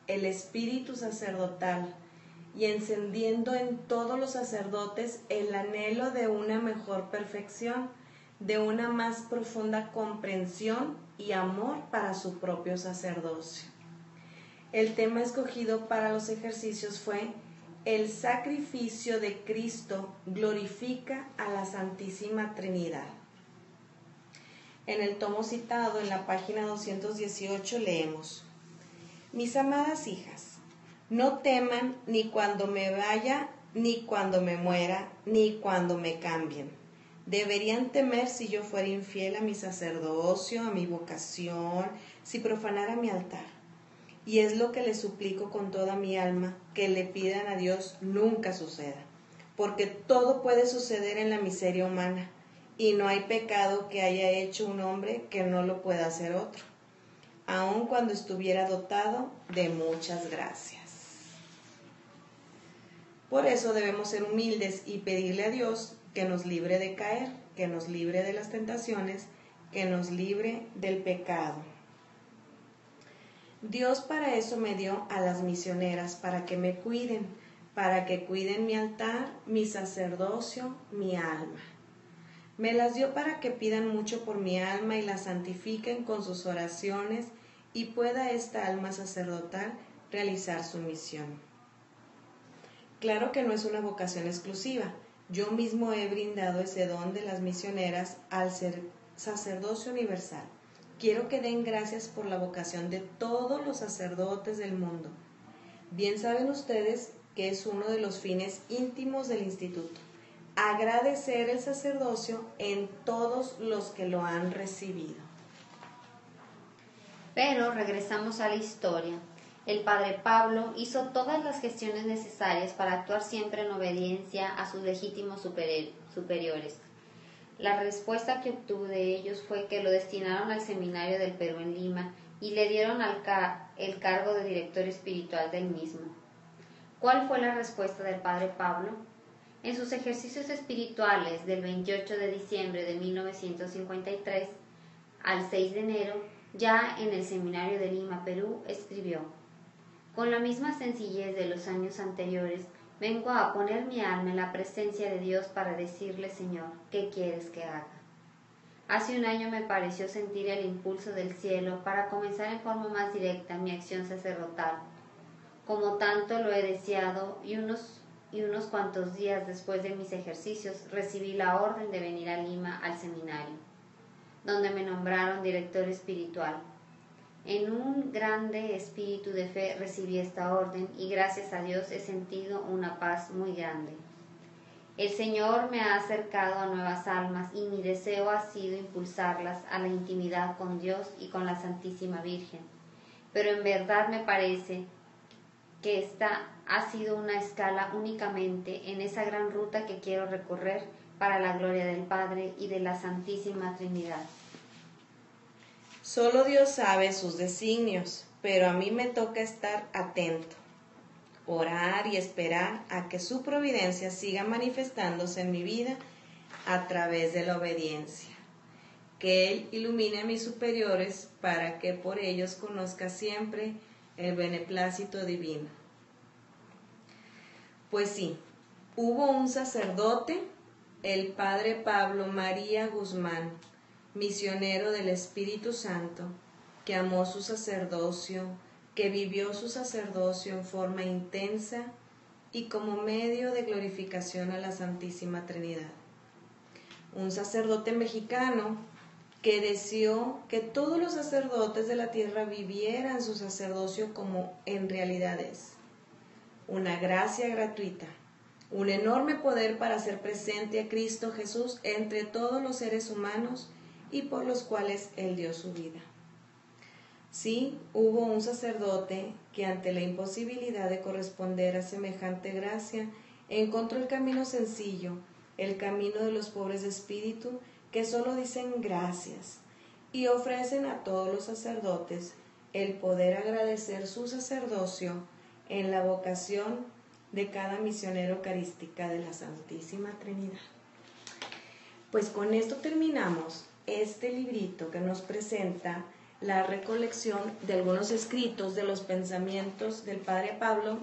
el espíritu sacerdotal, y encendiendo en todos los sacerdotes el anhelo de una mejor perfección, de una más profunda comprensión y amor para su propio sacerdocio. El tema escogido para los ejercicios fue: el sacrificio de Cristo glorifica a la Santísima Trinidad. En el tomo citado, en la página 218, leemos: mis amadas hijas, no teman ni cuando me vaya, ni cuando me muera, ni cuando me cambien. Deberían temer si yo fuera infiel a mi sacerdocio, a mi vocación, si profanara mi altar. Y es lo que les suplico con toda mi alma, que le pidan a Dios nunca suceda, porque todo puede suceder en la miseria humana, y no hay pecado que haya hecho un hombre que no lo pueda hacer otro, aun cuando estuviera dotado de muchas gracias. Por eso debemos ser humildes y pedirle a Dios que nos libre de caer, que nos libre de las tentaciones, que nos libre del pecado. Dios para eso me dio a las misioneras, para que me cuiden, para que cuiden mi altar, mi sacerdocio, mi alma. Me las dio para que pidan mucho por mi alma y la santifiquen con sus oraciones y pueda esta alma sacerdotal realizar su misión. Claro que no es una vocación exclusiva. Yo mismo he brindado ese don de las misioneras al sacerdocio universal. Quiero que den gracias por la vocación de todos los sacerdotes del mundo. Bien saben ustedes que es uno de los fines íntimos del instituto. Agradecer el sacerdocio en todos los que lo han recibido. Pero regresamos a la historia. El padre Pablo hizo todas las gestiones necesarias para actuar siempre en obediencia a sus legítimos superiores. La respuesta que obtuvo de ellos fue que lo destinaron al seminario del Perú en Lima y le dieron el cargo de director espiritual del mismo. ¿Cuál fue la respuesta del padre Pablo? En sus ejercicios espirituales del 28 de diciembre de 1953 al 6 de enero, ya en el seminario de Lima, Perú, escribió: con la misma sencillez de los años anteriores, vengo a poner mi alma en la presencia de Dios para decirle: Señor, ¿qué quieres que haga? Hace un año me pareció sentir el impulso del cielo para comenzar en forma más directa mi acción sacerdotal. Como tanto lo he deseado, y unos cuantos días después de mis ejercicios recibí la orden de venir a Lima al seminario, donde me nombraron director espiritual. En un grande espíritu de fe recibí esta orden y gracias a Dios he sentido una paz muy grande. El Señor me ha acercado a nuevas almas y mi deseo ha sido impulsarlas a la intimidad con Dios y con la Santísima Virgen. Pero en verdad me parece que esta ha sido una escala únicamente en esa gran ruta que quiero recorrer para la gloria del Padre y de la Santísima Trinidad. Solo Dios sabe sus designios, pero a mí me toca estar atento, orar y esperar a que su providencia siga manifestándose en mi vida a través de la obediencia. Que Él ilumine a mis superiores para que por ellos conozca siempre el beneplácito divino. Pues sí, hubo un sacerdote, el padre Pablo María Guzmán, misionero del Espíritu Santo, que amó su sacerdocio, que vivió su sacerdocio en forma intensa y como medio de glorificación a la Santísima Trinidad. Un sacerdote mexicano que deseó que todos los sacerdotes de la tierra vivieran su sacerdocio como en realidad es. Una gracia gratuita, un enorme poder para hacer presente a Cristo Jesús entre todos los seres humanos y por los cuales Él dio su vida. Sí, hubo un sacerdote que ante la imposibilidad de corresponder a semejante gracia, encontró el camino sencillo, el camino de los pobres de espíritu, que solo dicen gracias y ofrecen a todos los sacerdotes el poder agradecer su sacerdocio en la vocación de cada misionero eucarística de la Santísima Trinidad. Pues con esto terminamos este librito que nos presenta la recolección de algunos escritos de los pensamientos del padre Pablo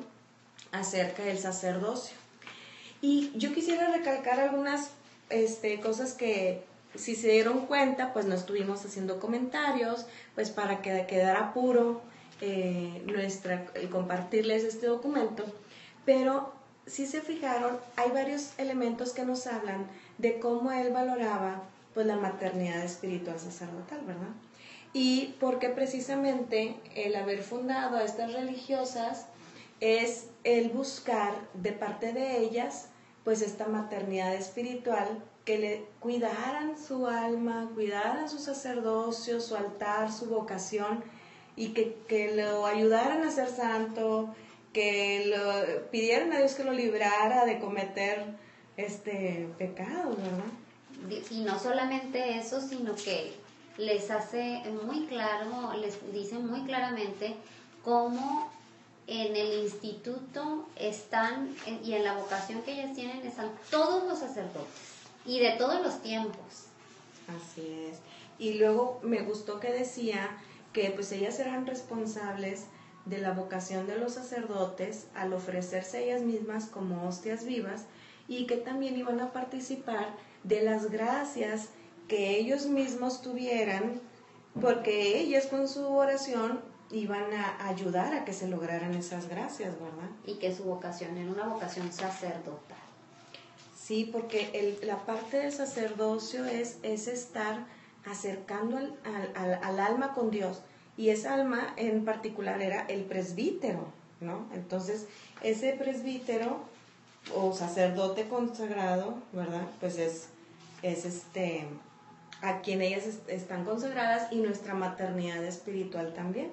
acerca del sacerdocio. Y yo quisiera recalcar algunas cosas que, si se dieron cuenta, pues no estuvimos haciendo comentarios, pues para que quedara puro compartirles este documento. Pero si se fijaron, hay varios elementos que nos hablan de cómo él valoraba pues la maternidad espiritual sacerdotal, ¿verdad? Y porque precisamente el haber fundado a estas religiosas es el buscar de parte de ellas pues esta maternidad espiritual, que le cuidaran su alma, cuidaran su sacerdocio, su altar, su vocación, y que lo ayudaran a ser santo, que lo pidieran a Dios que lo librara de cometer pecados, ¿verdad? Y no solamente eso, sino que les hace muy claro, les dice muy claramente cómo en el instituto están, y en la vocación que ellas tienen, están todos los sacerdotes y de todos los tiempos. Así es. Y luego me gustó que decía que pues ellas eran responsables de la vocación de los sacerdotes al ofrecerse ellas mismas como hostias vivas y que también iban a participar de las gracias que ellos mismos tuvieran, porque ellas con su oración iban a ayudar a que se lograran esas gracias, ¿verdad? Y que su vocación era una vocación sacerdotal. Sí, porque la parte del sacerdocio es estar acercando al alma con Dios, y esa alma en particular era el presbítero, ¿no? Entonces, ese presbítero o sacerdote consagrado, ¿verdad? Pues es a quien ellas están consagradas, y nuestra maternidad espiritual también.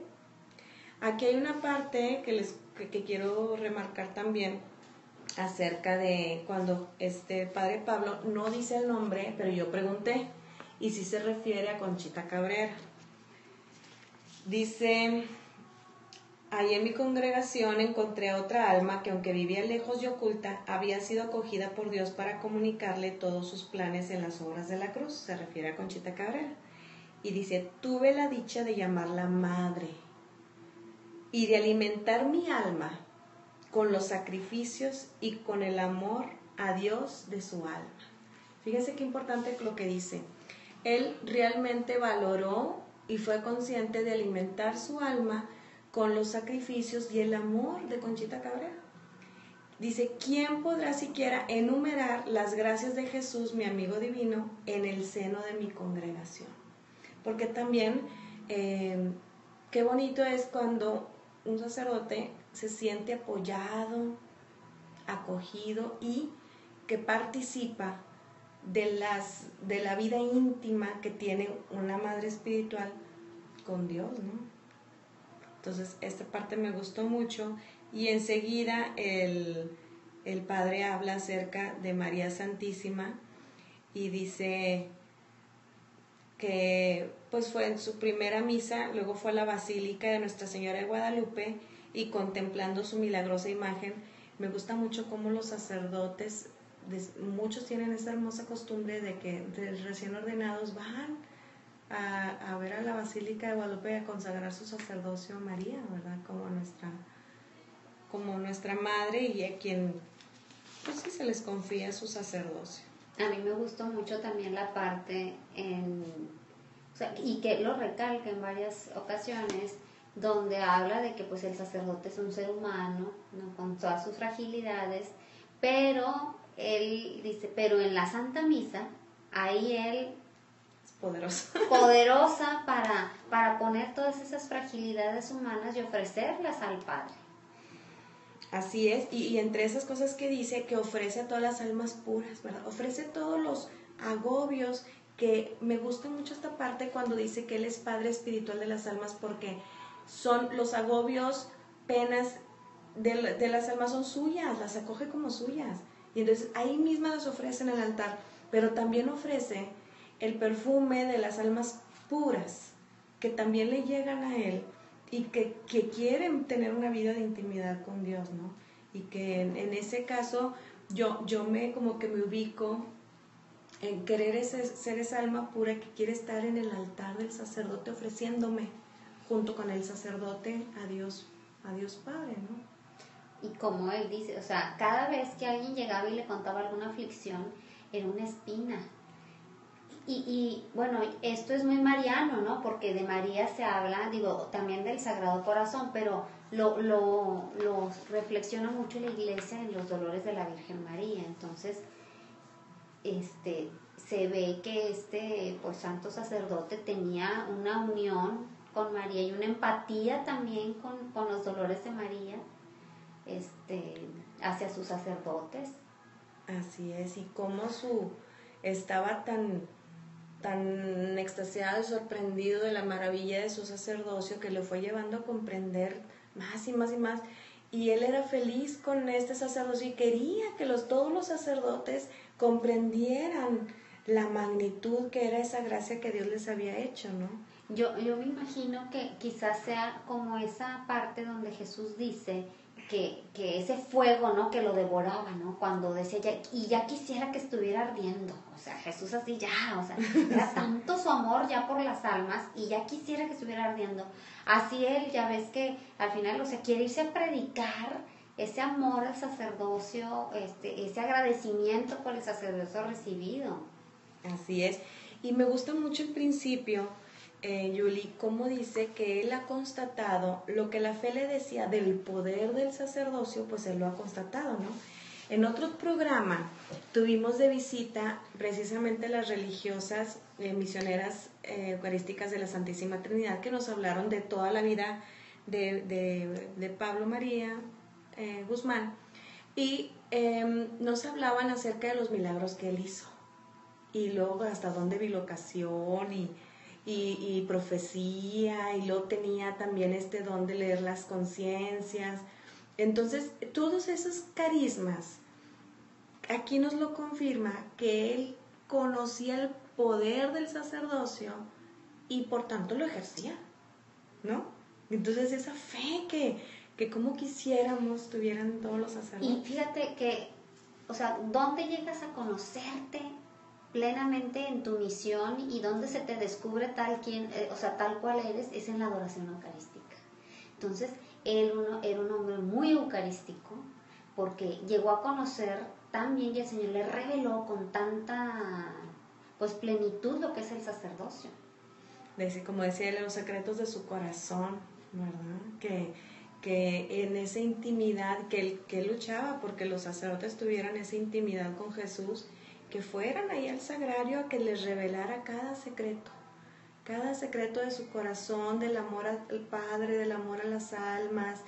Aquí hay una parte que quiero remarcar también acerca de cuando padre Pablo no dice el nombre, pero yo pregunté, y sí se refiere a Conchita Cabrera. Dice: ahí en mi congregación encontré a otra alma que, aunque vivía lejos y oculta, había sido acogida por Dios para comunicarle todos sus planes en las obras de la cruz. Se refiere a Conchita Cabrera. Y dice: tuve la dicha de llamarla madre y de alimentar mi alma con los sacrificios y con el amor a Dios de su alma. Fíjense qué importante lo que dice. Él realmente valoró y fue consciente de alimentar su alma con los sacrificios y el amor de Conchita Cabrera. Dice: ¿quién podrá siquiera enumerar las gracias de Jesús, mi amigo divino, en el seno de mi congregación? Porque también, qué bonito es cuando un sacerdote se siente apoyado, acogido, y que participa de la vida íntima que tiene una madre espiritual con Dios, ¿no? Entonces, esta parte me gustó mucho, y enseguida el padre habla acerca de María Santísima, y dice que pues fue en su primera misa, luego fue a la Basílica de Nuestra Señora de Guadalupe, y contemplando su milagrosa imagen. Me gusta mucho cómo los sacerdotes, muchos tienen esa hermosa costumbre de que recién ordenados van a ver a la Basílica de Guadalupe, a consagrar su sacerdocio a María, ¿verdad? Como nuestra madre, y a quien pues sí se les confía su sacerdocio. A mí me gustó mucho también la parte y que lo recalca en varias ocasiones, donde habla de que pues el sacerdote es un ser humano, ¿no? Con todas sus fragilidades, pero él dice, pero en la Santa Misa, ahí él es poderosa para poner todas esas fragilidades humanas y ofrecerlas al Padre. Así es, y entre esas cosas que dice, que ofrece a todas las almas puras, ¿verdad? Ofrece todos los agobios, que me gusta mucho esta parte cuando dice que Él es Padre espiritual de las almas, porque son los agobios, penas de las almas son suyas, las acoge como suyas, y entonces ahí misma las ofrece en el altar, pero también ofrece el perfume de las almas puras, que también le llegan a Él, y que quieren tener una vida de intimidad con Dios, ¿no? Y que en ese caso yo como que me ubico en querer ser esa alma pura que quiere estar en el altar del sacerdote, ofreciéndome junto con el sacerdote a Dios Padre, ¿no? Y como él dice, o sea, cada vez que alguien llegaba y le contaba alguna aflicción, era una espina. Y bueno, esto es muy mariano, ¿no? Porque de María se habla, digo, también del Sagrado Corazón, pero lo reflexiona mucho la Iglesia en los dolores de la Virgen María. Entonces, se ve que pues, santo sacerdote tenía una unión con María y una empatía también con los dolores de María, hacia sus sacerdotes. Así es, y cómo estaba tan extasiado y sorprendido de la maravilla de su sacerdocio, que le fue llevando a comprender más y más y más, y él era feliz con este sacerdocio y quería que todos los sacerdotes comprendieran la magnitud que era esa gracia que Dios les había hecho, ¿no? Yo me imagino que quizás sea como esa parte donde Jesús dice que ese fuego, ¿no? Que lo devoraba, ¿no? Cuando decía, ya quisiera que estuviera ardiendo. O sea, Jesús así ya, o sea, era tanto su amor ya por las almas y ya quisiera que estuviera ardiendo. Así él, ya ves que al final, o sea, quiere irse a predicar ese amor al sacerdocio, ese agradecimiento por el sacerdocio recibido. Así es. Y me gusta mucho el principio, Yuli, cómo dice que él ha constatado lo que la fe le decía del poder del sacerdocio, pues él lo ha constatado, ¿no? En otro programa tuvimos de visita precisamente las religiosas misioneras eucarísticas de la Santísima Trinidad, que nos hablaron de toda la vida de Pablo María Guzmán, y nos hablaban acerca de los milagros que él hizo, y luego hasta dónde bilocación y profecía, y luego tenía también este don de leer las conciencias. Entonces, todos esos carismas, aquí nos lo confirma que él conocía el poder del sacerdocio y por tanto lo ejercía, ¿no? Entonces, esa fe que como quisiéramos tuvieran todos los sacerdotes. Y fíjate que, o sea, ¿dónde llegas a conocerte plenamente en tu misión y dónde se te descubre tal cual eres? Es en la adoración eucarística. Entonces, él era un hombre muy eucarístico, porque llegó a conocer tan bien y el Señor le reveló con tanta pues plenitud lo que es el sacerdocio. Como decía él, los secretos de su corazón, ¿verdad? Que en esa intimidad que él luchaba porque los sacerdotes tuvieran esa intimidad con Jesús, que fueran ahí al sagrario a que les revelara cada secreto de su corazón, del amor al Padre, del amor a las almas,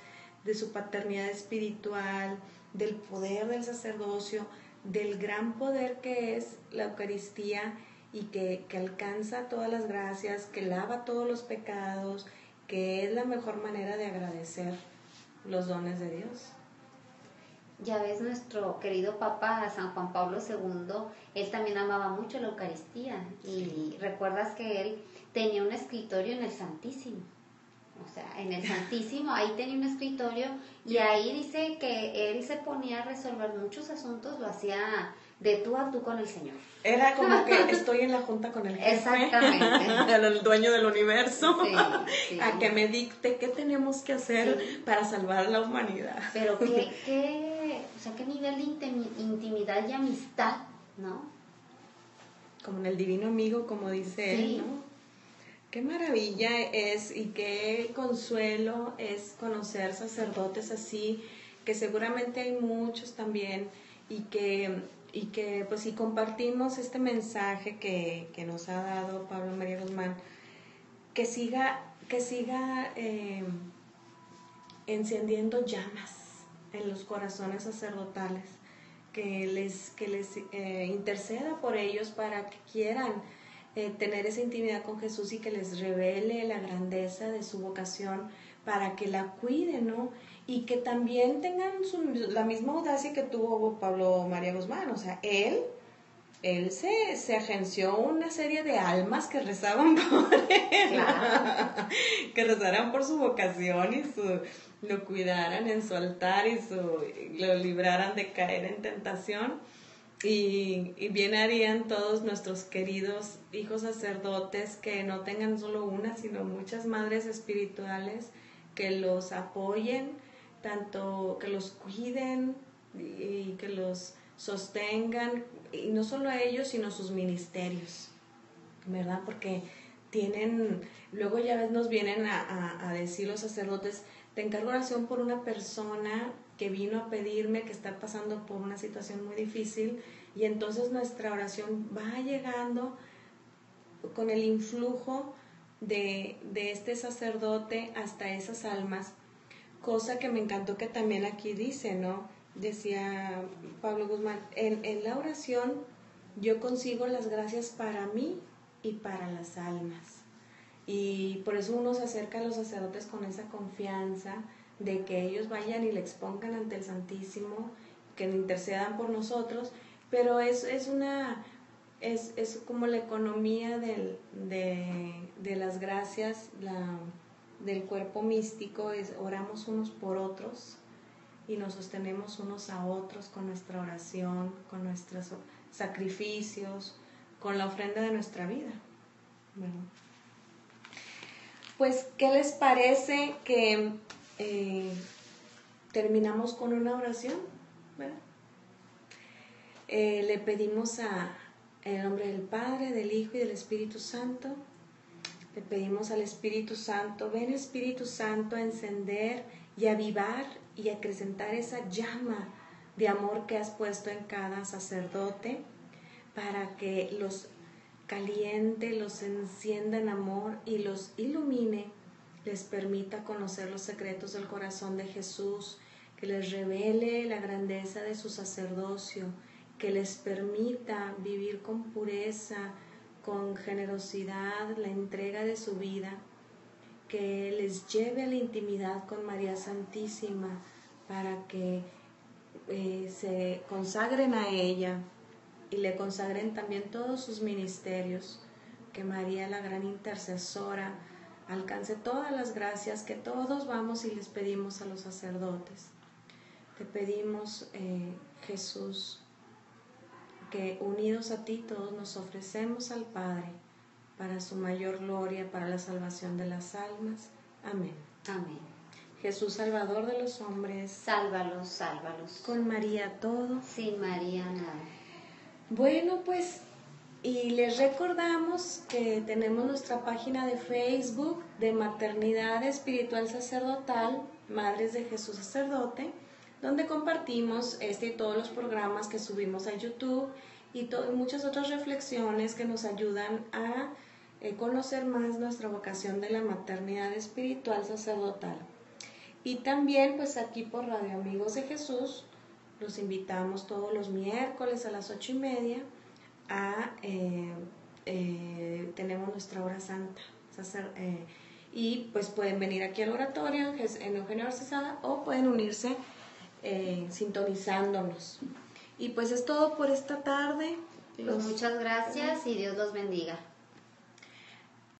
de su paternidad espiritual, del poder del sacerdocio, del gran poder que es la Eucaristía y que alcanza todas las gracias, que lava todos los pecados, que es la mejor manera de agradecer los dones de Dios. Ya ves, nuestro querido Papa San Juan Pablo II, él también amaba mucho la Eucaristía. Y recuerdas que él tenía un escritorio en el Santísimo. O sea, en el Santísimo, ahí tenía un escritorio y ahí dice que él se ponía a resolver muchos asuntos, lo hacía de tú a tú con el Señor. Era como que estoy en la junta con el jefe. Exactamente. El dueño del universo. Sí. A que me dicte qué tenemos que hacer para salvar a la humanidad. Pero qué nivel de intimidad y amistad, ¿no? Como en el Divino Amigo, como dice él, ¿no? Qué maravilla es y qué consuelo es conocer sacerdotes así, que seguramente hay muchos también, y que pues si compartimos este mensaje que nos ha dado Pablo María Guzmán, que siga encendiendo llamas en los corazones sacerdotales, que les interceda por ellos para que quieran tener esa intimidad con Jesús y que les revele la grandeza de su vocación para que la cuiden, ¿no? Y que también tengan la misma audacia que tuvo Pablo María Guzmán. O sea, él se agenció una serie de almas que rezaban por él, claro. Que rezaran por su vocación y lo cuidaran en su altar y lo libraran de caer en tentación. Y bien harían todos nuestros queridos hijos sacerdotes que no tengan solo una, sino muchas madres espirituales que los apoyen, tanto que los cuiden y que los sostengan, y no solo a ellos, sino sus ministerios, ¿verdad? Porque luego ya ves, nos vienen a decir los sacerdotes, te encargo oración por una persona que vino a pedirme, que está pasando por una situación muy difícil, y entonces nuestra oración va llegando con el influjo de este sacerdote hasta esas almas, cosa que me encantó que también aquí dice, ¿no? Decía Pablo Guzmán, en la oración yo consigo las gracias para mí y para las almas. Y por eso uno se acerca a los sacerdotes con esa confianza de que ellos vayan y le expongan ante el Santísimo, que intercedan por nosotros, pero es como la economía de las gracias, del cuerpo místico, oramos unos por otros y nos sostenemos unos a otros con nuestra oración, con nuestros sacrificios, con la ofrenda de nuestra vida. Bueno, pues, ¿qué les parece que terminamos con una oración, ¿verdad? Le pedimos en el nombre del Padre, del Hijo y del Espíritu Santo. Le pedimos al Espíritu Santo, ven Espíritu Santo a encender y avivar y acrecentar esa llama de amor que has puesto en cada sacerdote, para que los caliente, los encienda en amor y los ilumine, les permita conocer los secretos del corazón de Jesús, que les revele la grandeza de su sacerdocio, que les permita vivir con pureza, con generosidad, la entrega de su vida, que les lleve a la intimidad con María Santísima, para que se consagren a ella y le consagren también todos sus ministerios, que María, la gran intercesora, alcance todas las gracias que todos vamos y les pedimos a los sacerdotes. Te pedimos, Jesús, que unidos a ti todos nos ofrecemos al Padre para su mayor gloria, para la salvación de las almas. Amén. Amén. Jesús, Salvador de los hombres, Sálvalos, sálvalos. con María todo. Sin María nada. Bueno, pues, y les recordamos que tenemos nuestra página de Facebook de Maternidad Espiritual Sacerdotal, Madres de Jesús Sacerdote, donde compartimos y todos los programas que subimos a YouTube y muchas otras reflexiones que nos ayudan a conocer más nuestra vocación de la maternidad espiritual sacerdotal. Y también, pues aquí por Radio Amigos de Jesús, los invitamos todos los miércoles a las 8:30 tenemos nuestra hora santa. Y pues pueden venir aquí al oratorio en Eugenio Arcesada, o pueden unirse sintonizándonos. Y pues es todo por esta tarde. Pues muchas gracias y Dios los bendiga.